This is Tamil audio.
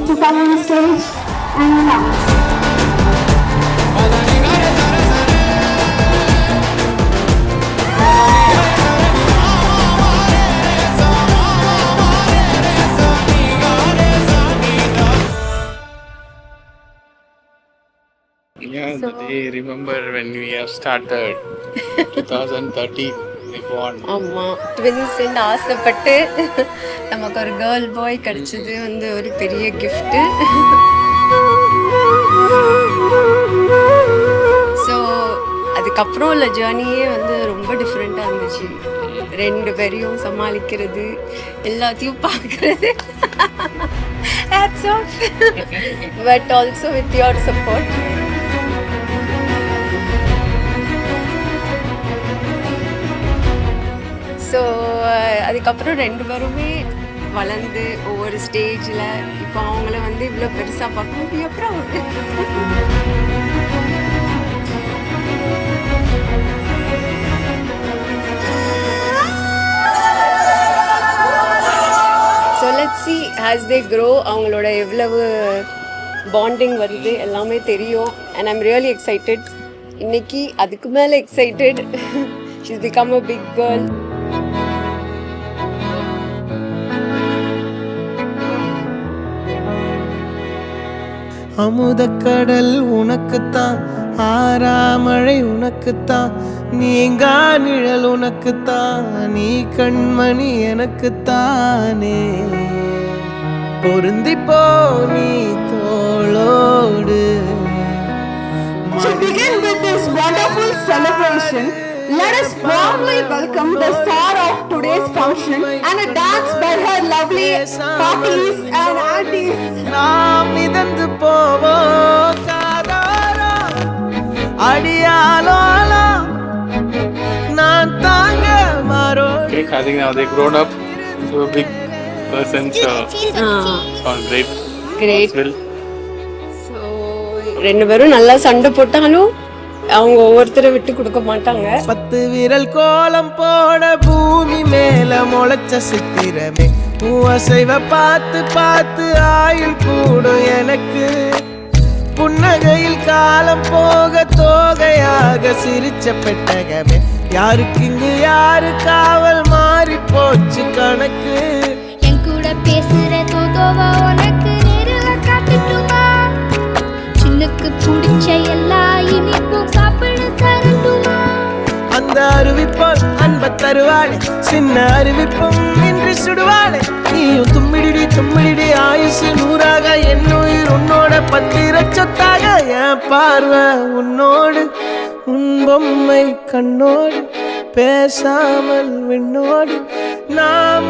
to come on stage and announce. Yeah, the day remember when we have started 2013 we won. ஆமாம், ட்வின்ஸ் ஆசைப்பட்டு நமக்கு ஒரு கேர்ள் பாய் கிடச்சது வந்து ஒரு பெரிய கிஃப்ட்டு. ஸோ அதுக்கப்புறம் உள்ள ஜேர்னியே வந்து ரொம்ப டிஃப்ரெண்ட்டாக இருந்துச்சு. 2 பேரையும் சமாளிக்கிறது, எல்லாத்தையும் பார்க்குறது. But also with your support. So அதுக்கப்புறம் 2 பேருமே வளர்ந்து ஒவ்வொரு ஸ்டேஜில் இப்போ அவங்கள வந்து இவ்வளோ பெருசாக பார்க்கும்போது அப்புறம் so let's see as they grow அவங்களோட எவ்வளவு பாண்டிங் வருது எல்லாமே தெரியும். And I'm really excited. இன்னைக்கு அதுக்கு மேலே excited. she's become a big girl. அமுதக்கடல் உனக்குத்தான், ஆறாமழை உனக்குத்தான், நீங்கா நிழல் உனக்குத்தான், நீ கண்மணி எனக்குத்தானே. பொருந்திப்போ நீ தோளோடு. To begin with this wonderful celebration, let us warmly welcome the star of today's function and a dance by her lovely parties and aunties. நாம் மிதந்து போவோம் காதாரா அடியாலோலா நான் தாங்க மாறோ. Okay, I think now they grown up into a big person, so sounds great. Great. Well, so 2 பேரும் நல்லா சண்டை போட்டாலும் அவங்க ஒவ்வொருத்தரை விட்டு கொடுக்க மாட்டாங்க. 10 விரல் கோலம் போட பூமி மேல முளைச்ச சித்திரமே, அசைவ பார்த்து பார்த்து ஆயுள் கூடும் எனக்கு. புன்னகையில் காலம் போக தோகையாக சிரிச்ச பெட்டகமே, யாருக்கு இங்கு யாரு காவல் மாறி போச்சு கணக்கு. என் கூட பேசுற தோதோவா உனக்கு நேரில் காட்டுட்டுமா, சின்னுக்கு பிடிச்ச எல்லா இனிப்பும் சாப்பிட தரட்டுமா. அந்த அறிவிப்போல் அன்ப தருவாளே, சின்ன அறிவிப்பும் இன்று சுடுவாளே. நீயும் தும்மிடி தும்மிடி ஆயுசு 100ஆக, என் உயிர் உன்னோட 10 சொத்தாக. என் பார்வை உன்னோடு, உன் பொம்மை கண்ணோடு, பேசாமல் விண்ணோடு நாம்